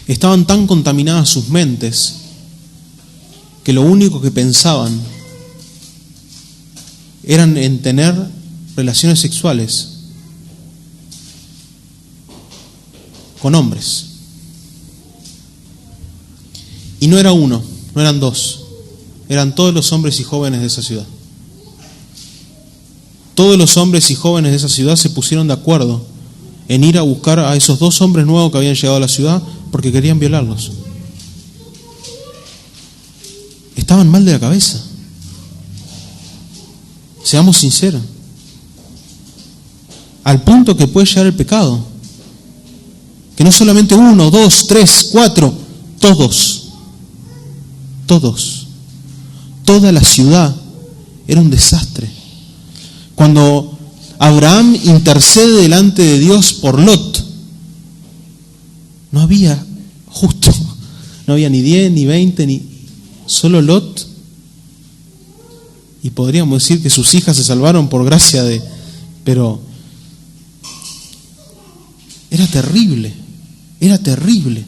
Estaban tan contaminadas sus mentes que lo único que pensaban eran en tener relaciones sexuales con hombres. Y no era uno, no eran dos, eran todos los hombres y jóvenes de esa ciudad. Todos los hombres y jóvenes de esa ciudad se pusieron de acuerdo en ir a buscar a esos dos hombres nuevos que habían llegado a la ciudad porque querían violarlos. Estaban mal de la cabeza. Seamos sinceros. Al punto que puede llegar el pecado. Que no solamente uno, dos, tres, cuatro, todos. Toda la ciudad era un desastre. Cuando Abraham intercede delante de Dios por Lot, no había justo, no había ni 10, ni 20, ni solo Lot. Y podríamos decir que sus hijas se salvaron por gracia de... Pero era terrible, era terrible.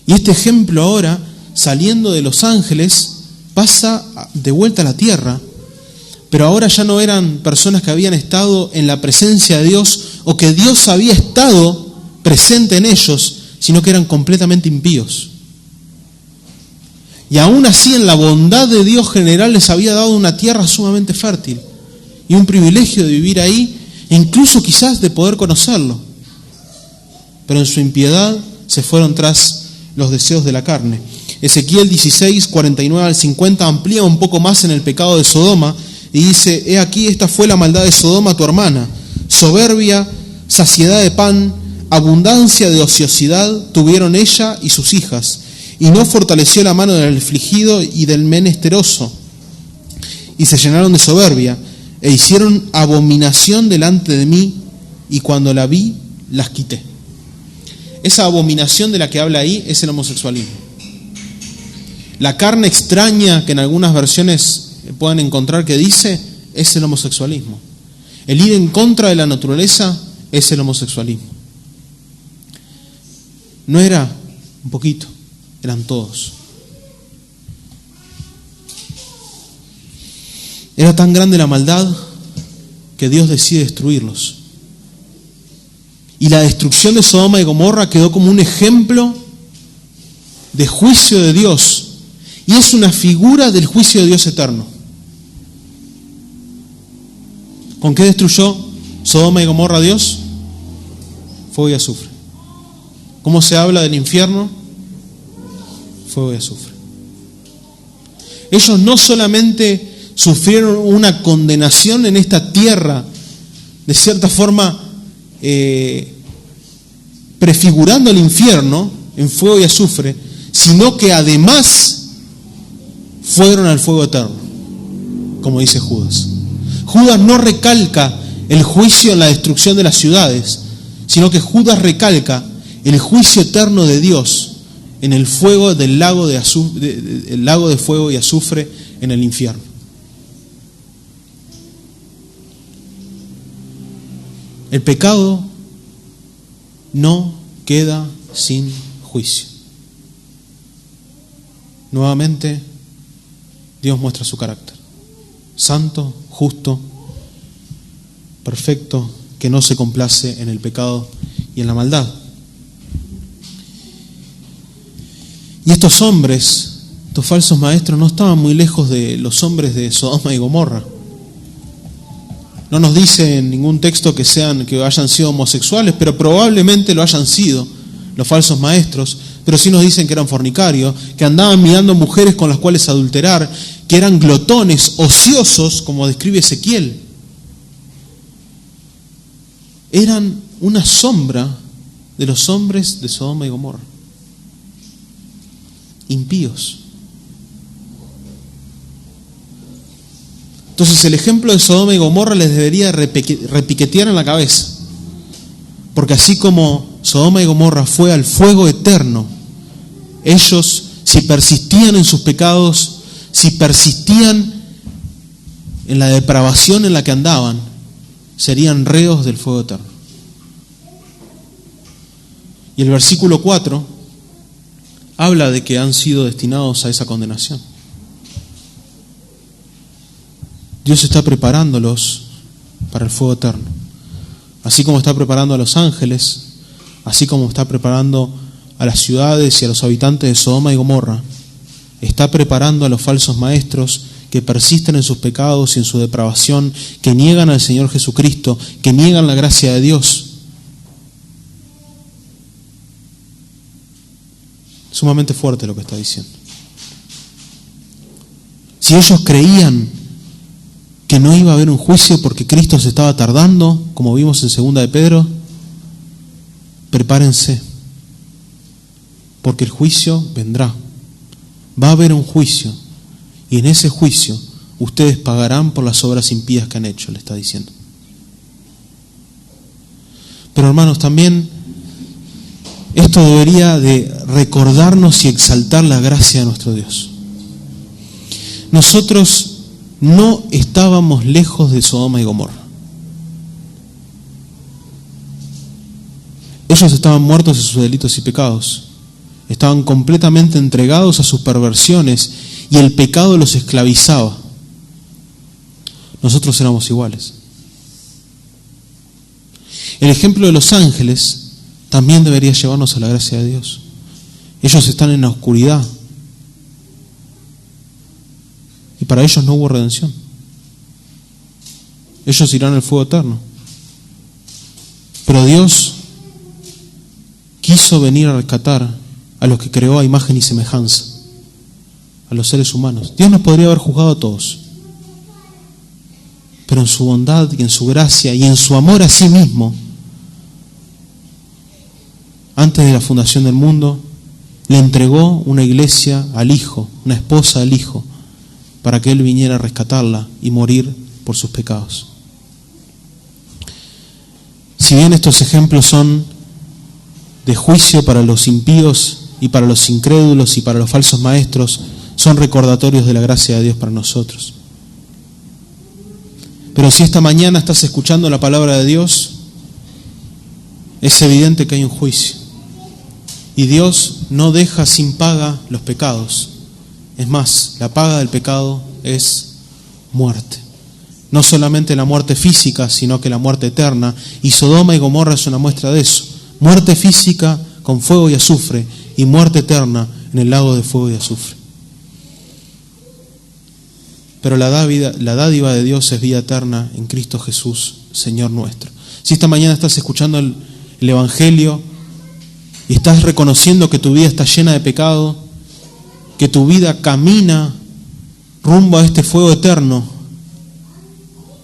Y este ejemplo ahora, saliendo de Los Ángeles, pasa de vuelta a la tierra. Pero ahora ya no eran personas que habían estado en la presencia de Dios o que Dios había estado presente en ellos, sino que eran completamente impíos. Y aún así, en la bondad de Dios general, les había dado una tierra sumamente fértil y un privilegio de vivir ahí, e incluso quizás de poder conocerlo. Pero en su impiedad se fueron tras los deseos de la carne. Ezequiel 16, 49 al 50 amplía un poco más en el pecado de Sodoma y dice: he aquí, esta fue la maldad de Sodoma, tu hermana, soberbia, saciedad de pan, abundancia de ociosidad tuvieron ella y sus hijas, y no fortaleció la mano del afligido y del menesteroso, y se llenaron de soberbia, e hicieron abominación delante de mí, y cuando la vi, las quité. Esa abominación de la que habla ahí es el homosexualismo. La carne extraña que en algunas versiones pueden encontrar que dice, es el homosexualismo. El ir en contra de la naturaleza es el homosexualismo. No era un poquito, eran todos. Era tan grande la maldad que Dios decide destruirlos. Y la destrucción de Sodoma y Gomorra quedó como un ejemplo de juicio de Dios. Y es una figura del juicio de Dios eterno. ¿Con qué destruyó Sodoma y Gomorra a Dios? Fuego y azufre. ¿Cómo se habla del infierno? Fuego y azufre. Ellos no solamente sufrieron una condenación en esta tierra, de cierta forma prefigurando el infierno en fuego y azufre, sino que además fueron al fuego eterno, como dice Judas. Judas no recalca el juicio en la destrucción de las ciudades, sino que Judas recalca el juicio eterno de Dios en el fuego del lago el lago de fuego y azufre en el infierno. El pecado no queda sin juicio. Nuevamente, Dios muestra su carácter. Santo, justo, perfecto, que no se complace en el pecado y en la maldad. Y estos hombres, estos falsos maestros, no estaban muy lejos de los hombres de Sodoma y Gomorra. No nos dice en ningún texto que hayan sido homosexuales, pero probablemente lo hayan sido los falsos maestros, pero sí nos dicen que eran fornicarios, que andaban mirando mujeres con las cuales adulterar, que eran glotones, ociosos, como describe Ezequiel. Eran una sombra de los hombres de Sodoma y Gomorra. Impíos. Entonces el ejemplo de Sodoma y Gomorra les debería repiquetear en la cabeza. Porque así como Sodoma y Gomorra fue al fuego eterno, ellos, si persistían en sus pecados, si persistían en la depravación en la que andaban, serían reos del fuego eterno. Y el versículo 4 habla de que han sido destinados a esa condenación. Dios está preparándolos para el fuego eterno. Así como está preparando a los ángeles, así como está preparando a las ciudades y a los habitantes de Sodoma y Gomorra, está preparando a los falsos maestros que persisten en sus pecados y en su depravación, que niegan al Señor Jesucristo, que niegan la gracia de Dios. Sumamente fuerte lo que está diciendo. Si ellos creían que no iba a haber un juicio porque Cristo se estaba tardando, como vimos en 2 de Pedro, prepárense, porque el juicio vendrá. Va a haber un juicio, y en ese juicio ustedes pagarán por las obras impías que han hecho, le está diciendo. Pero hermanos, también esto debería de recordarnos y exaltar la gracia de nuestro Dios. Nosotros no estábamos lejos de Sodoma y Gomorra. Ellos estaban muertos en sus delitos y pecados. Estaban completamente entregados a sus perversiones y el pecado los esclavizaba. Nosotros éramos iguales. El ejemplo de los ángeles también debería llevarnos a la gracia de Dios. Ellos están en la oscuridad y para ellos no hubo redención. Ellos irán al fuego eterno. Pero Dios quiso venir a rescatar a los que creó a imagen y semejanza, a los seres humanos. Dios nos podría haber juzgado a todos, pero en su bondad y en su gracia y en su amor a sí mismo, antes de la fundación del mundo, le entregó una iglesia al Hijo, una esposa al Hijo, para que Él viniera a rescatarla y morir por sus pecados. Si bien estos ejemplos son de juicio para los impíos y para los incrédulos y para los falsos maestros, son recordatorios de la gracia de Dios para nosotros. Pero si esta mañana estás escuchando la palabra de Dios, es evidente que hay un juicio. Y Dios no deja sin paga los pecados. Es más, la paga del pecado es muerte. No solamente la muerte física, sino que la muerte eterna. Y Sodoma y Gomorra es una muestra de eso. Muerte física con fuego y azufre y muerte eterna en el lago de fuego y azufre. Pero la dádiva de Dios es vida eterna en Cristo Jesús, Señor nuestro. Si esta mañana estás escuchando el Evangelio y estás reconociendo que tu vida está llena de pecado, que tu vida camina rumbo a este fuego eterno,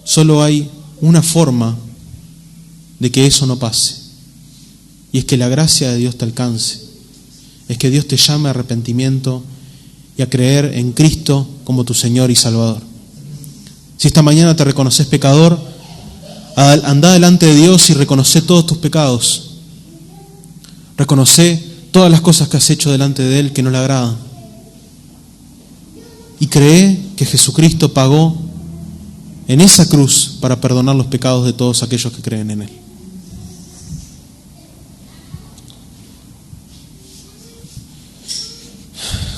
solo hay una forma de que eso no pase. Y es que la gracia de Dios te alcance. Es que Dios te llame a arrepentimiento y a creer en Cristo como tu Señor y Salvador. Si esta mañana te reconoces pecador, anda delante de Dios y reconoce todos tus pecados. Reconoce todas las cosas que has hecho delante de Él que no le agradan. Y cree que Jesucristo pagó en esa cruz para perdonar los pecados de todos aquellos que creen en Él.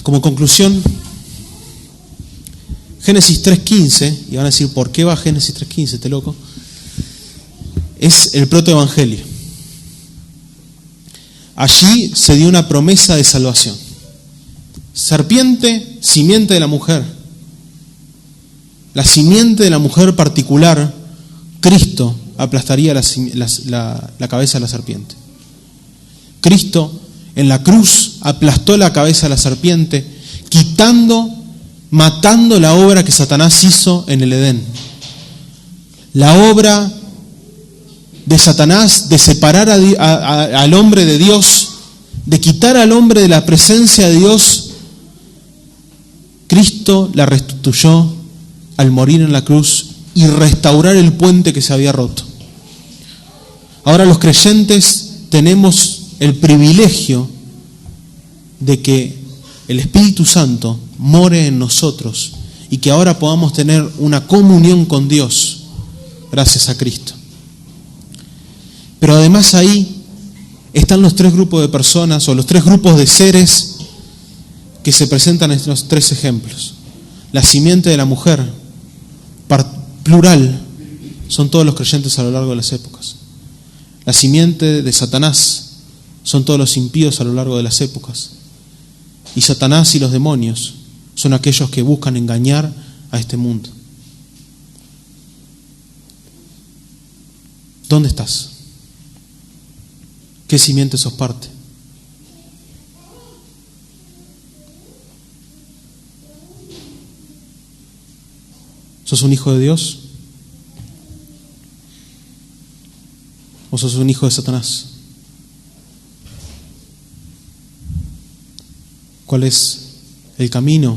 Como conclusión, Génesis 3.15, y van a decir, ¿por qué va Génesis 3.15, este loco? Es el protoevangelio. Allí se dio una promesa de salvación. Serpiente, simiente de la mujer. La simiente de la mujer particular, Cristo, aplastaría la cabeza de la serpiente. Cristo en la cruz aplastó la cabeza de la serpiente, matando la obra que Satanás hizo en el Edén. La obra de Satanás de separar al hombre de Dios, de quitar al hombre de la presencia de Dios, Cristo la restituyó al morir en la cruz y restaurar el puente que se había roto. Ahora los creyentes tenemos el privilegio de que el Espíritu Santo more en nosotros y que ahora podamos tener una comunión con Dios gracias a Cristo. Pero además ahí están los tres grupos de personas o los tres grupos de seres que se presentan en estos tres ejemplos. La simiente de la mujer, plural, son todos los creyentes a lo largo de las épocas. La simiente de Satanás son todos los impíos a lo largo de las épocas. Y Satanás y los demonios son aquellos que buscan engañar a este mundo. ¿Dónde estás? ¿Qué simiente sos parte? ¿Sos un hijo de Dios? ¿O sos un hijo de Satanás? ¿Cuál es el camino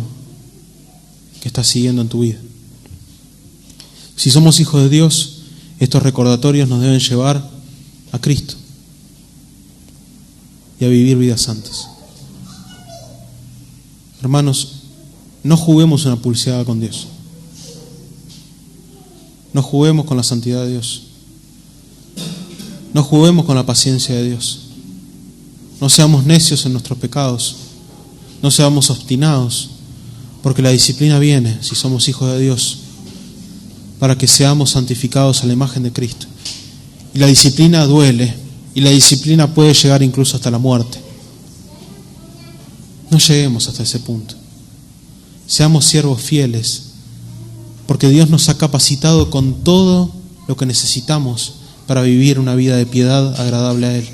que estás siguiendo en tu vida. Si somos hijos de Dios, estos recordatorios nos deben llevar a Cristo y a vivir vidas santas. Hermanos, no juguemos una pulseada con Dios. No juguemos con la santidad de Dios. No juguemos con la paciencia de Dios. No seamos necios en nuestros pecados. No seamos obstinados, porque la disciplina viene, si somos hijos de Dios, para que seamos santificados a la imagen de Cristo. Y la disciplina duele, y la disciplina puede llegar incluso hasta la muerte. No lleguemos hasta ese punto. Seamos siervos fieles, porque Dios nos ha capacitado con todo lo que necesitamos para vivir una vida de piedad agradable a Él.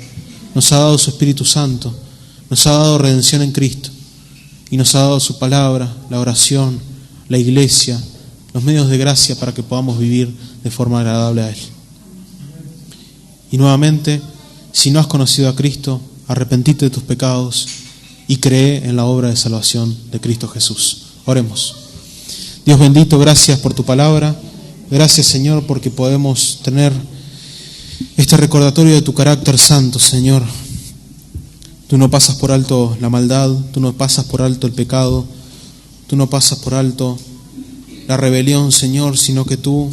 Nos ha dado su Espíritu Santo, nos ha dado redención en Cristo, y nos ha dado su palabra, la oración, la iglesia, los medios de gracia para que podamos vivir de forma agradable a Él. Y nuevamente, si no has conocido a Cristo, arrepentite de tus pecados y cree en la obra de salvación de Cristo Jesús. Oremos. Dios bendito, gracias por tu palabra. Gracias, Señor, porque podemos tener este recordatorio de tu carácter santo, Señor. Tú no pasas por alto la maldad, tú no pasas por alto el pecado, tú no pasas por alto la rebelión, Señor, sino que tú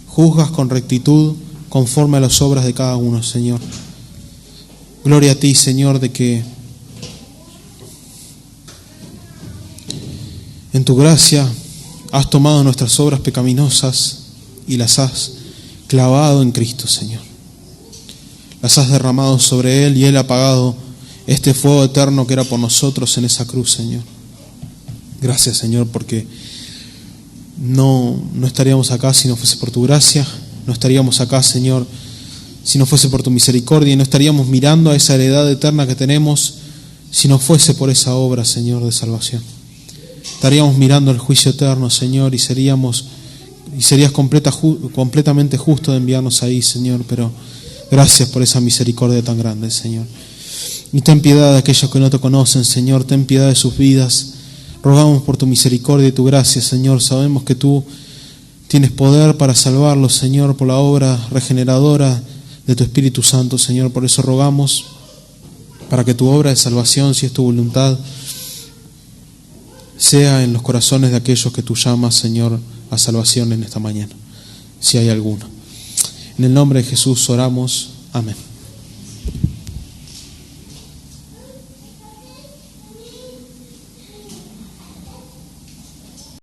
juzgas con rectitud conforme a las obras de cada uno, Señor. Gloria a ti, Señor, de que en tu gracia has tomado nuestras obras pecaminosas y las has clavado en Cristo, Señor. Las has derramado sobre Él y Él ha pagado este fuego eterno que era por nosotros en esa cruz, Señor. Gracias, Señor, porque no estaríamos acá si no fuese por tu gracia, no estaríamos acá, Señor, si no fuese por tu misericordia, y no estaríamos mirando a esa heredad eterna que tenemos si no fuese por esa obra, Señor, de salvación. Estaríamos mirando el juicio eterno, Señor, y serías completamente justo de enviarnos ahí, Señor, pero gracias por esa misericordia tan grande, Señor. Y ten piedad de aquellos que no te conocen, Señor, ten piedad de sus vidas. Rogamos por tu misericordia y tu gracia, Señor. Sabemos que tú tienes poder para salvarlos, Señor, por la obra regeneradora de tu Espíritu Santo, Señor. Por eso rogamos para que tu obra de salvación, si es tu voluntad, sea en los corazones de aquellos que tú llamas, Señor, a salvación en esta mañana, si hay alguno. En el nombre de Jesús oramos. Amén.